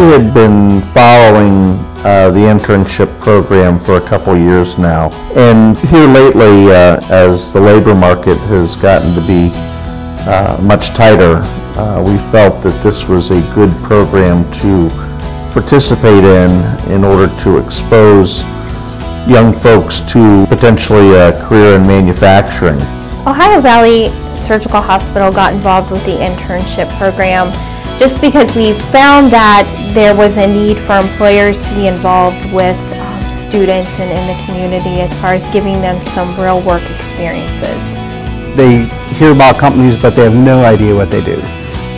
had been following the internship program for a couple years now, and here lately, as the labor market has gotten to be much tighter, we felt that this was a good program to participate in order to expose young folks to potentially a career in manufacturing. Ohio Valley Surgical Hospital got involved with the internship program just because we found that there was a need for employers to be involved with students and in the community as far as giving them some real work experiences. They hear about companies, but they have no idea what they do.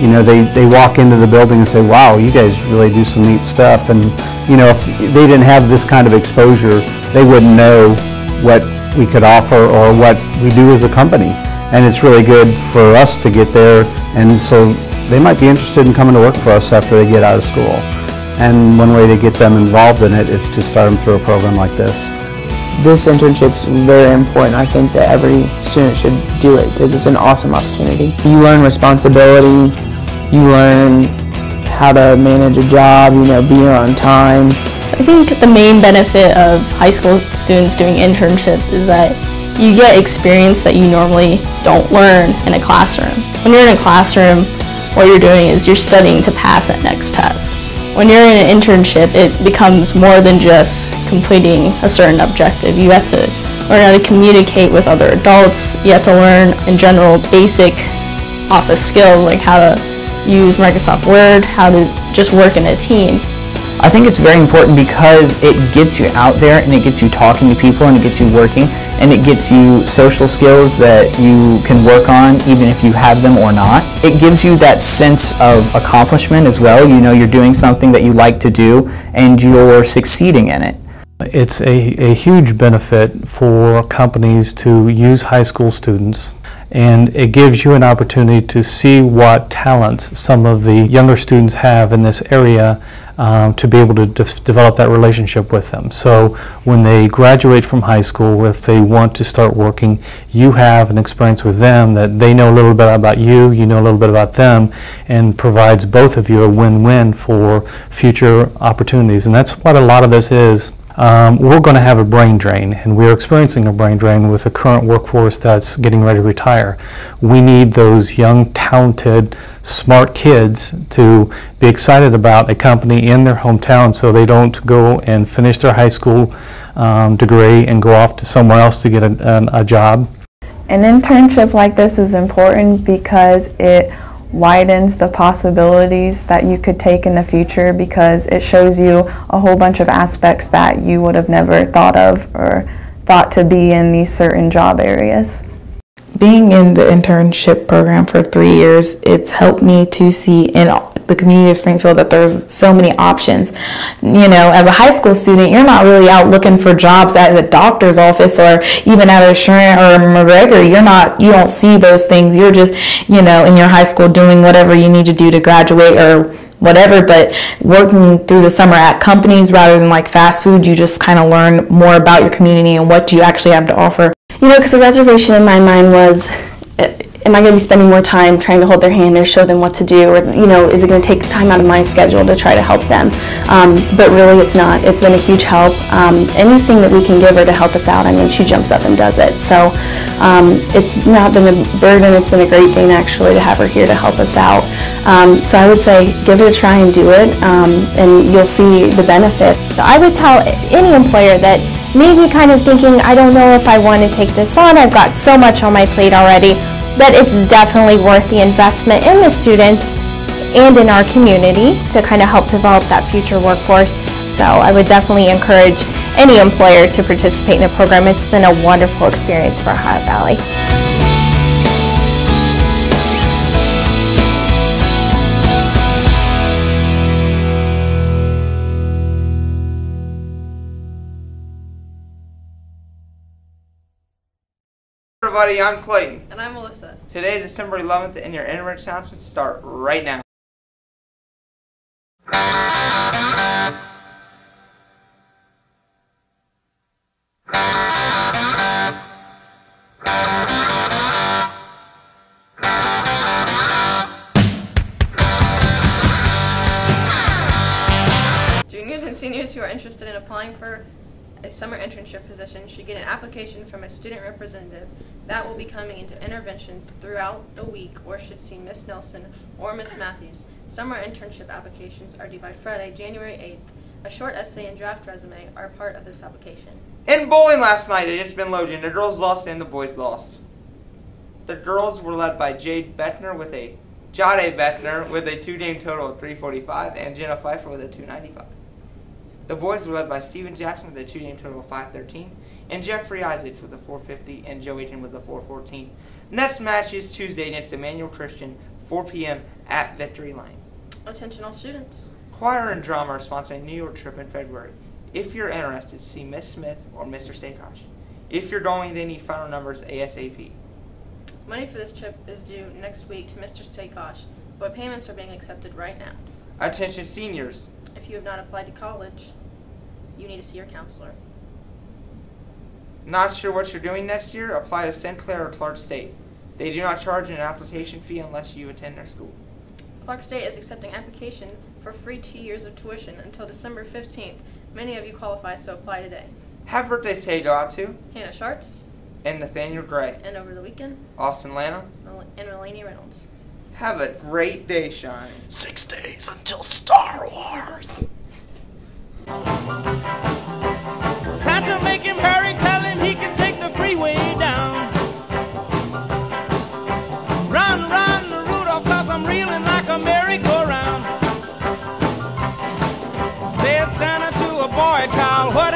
You know, they walk into the building and say, wow, you guys really do some neat stuff. And, you know, if they didn't have this kind of exposure, they wouldn't know what we could offer or what we do as a company. And it's really good for us to get there, and so they might be interested in coming to work for us after they get out of school. And one way to get them involved in it is to start them through a program like this. This internship's very important. I think that every student should do it because it's an awesome opportunity. You learn responsibility, you learn how to manage a job, you know, be on time. So I think the main benefit of high school students doing internships is that you get experience that you normally don't learn in a classroom. When you're in a classroom, what you're doing is you're studying to pass that next test. When you're in an internship, it becomes more than just completing a certain objective. You have to learn how to communicate with other adults. You have to learn, in general, basic office skills like how to use Microsoft Word, how to just work in a team. I think it's very important because it gets you out there and it gets you talking to people and it gets you working and it gets you social skills that you can work on even if you have them or not. It gives you that sense of accomplishment as well. You know you're doing something that you like to do and you're succeeding in it. It's a huge benefit for companies to use high school students, and it gives you an opportunity to see what talents some of the younger students have in this area to be able to develop that relationship with them. So when they graduate from high school, if they want to start working, you have an experience with them that they know a little bit about you, you know a little bit about them, and provides both of you a win-win for future opportunities. And that's what a lot of this is. We're going to have a brain drain, and we're experiencing a brain drain with the current workforce that's getting ready to retire. We need those young, talented, smart kids to be excited about a company in their hometown so they don't go and finish their high school degree and go off to somewhere else to get a job. An internship like this is important because it widens the possibilities that you could take in the future, because it shows you a whole bunch of aspects that you would have never thought of or thought to be in these certain job areas. Being in the internship program for 3 years, it's helped me to see in the community of Springfield that there's so many options. You know, as a high school student, you're not really out looking for jobs at a doctor's office or even at Assurant or McGregor. You don't see those things. You're just, you know, in your high school doing whatever you need to do to graduate or whatever, but working through the summer at companies rather than like fast food, you just kind of learn more about your community and what do you actually have to offer. You know, because the reservation in my mind was, am I going to be spending more time trying to hold their hand or show them what to do, or, you know, is it going to take time out of my schedule to try to help them? But really it's not. It's been a huge help. Anything that we can give her to help us out, I mean, she jumps up and does it. So it's not been a burden. It's been a great thing actually to have her here to help us out. So I would say give it a try and do it, and you'll see the benefit. So I would tell any employer that maybe kind of thinking, I don't know if I want to take this on, I've got so much on my plate already, but it's definitely worth the investment in the students and in our community to kind of help develop that future workforce. So I would definitely encourage any employer to participate in the program. It's been a wonderful experience for Ohio Valley. Everybody, I'm Clayton. And I'm Melissa. Today is December 11th and your intern announcements start right now. Seniors who are interested in applying for a summer internship position should get an application from a student representative that will be coming into interventions throughout the week or should see Miss Nelson or Miss Matthews. Summer internship applications are due by Friday, January 8th. A short essay and draft resume are part of this application. In bowling last night at East Midlothian, the girls lost and the boys lost. The girls were led by Jade Bettner with a 2-game total of 345 and Jenna Pfeiffer with a 295. The boys were led by Steven Jackson with a 2-game total of 513 and Jeffrey Isaacs with a 450 and Joe Aiton with a 414. Next match is Tuesday against Emmanuel Christian, 4 p.m. at Victory Lanes. Attention all students. Choir and drama are sponsoring a New York trip in February. If you're interested, see Miss Smith or Mr. Sakosh. If you're going, they need final numbers ASAP. Money for this trip is due next week to Mr. Sakosh, but payments are being accepted right now. Attention seniors. If you have not applied to college, you need to see your counselor. Not sure what you're doing next year? Apply to St. Clair or Clark State. They do not charge an application fee unless you attend their school. Clark State is accepting application for free 2 years of tuition until December 15th. Many of you qualify, so apply today. Happy birthday say go out to Hannah Schartz. And Nathaniel Gray. And over the weekend, Austin Lanham. And Melanie Reynolds. Have a great day, Shine. 6 days until Star Wars. Santa make him hurry, tell him he can take the freeway down. Run, run, Rudolph, 'cause I'm reeling like a merry-go-round. Said Santa to a boy child, what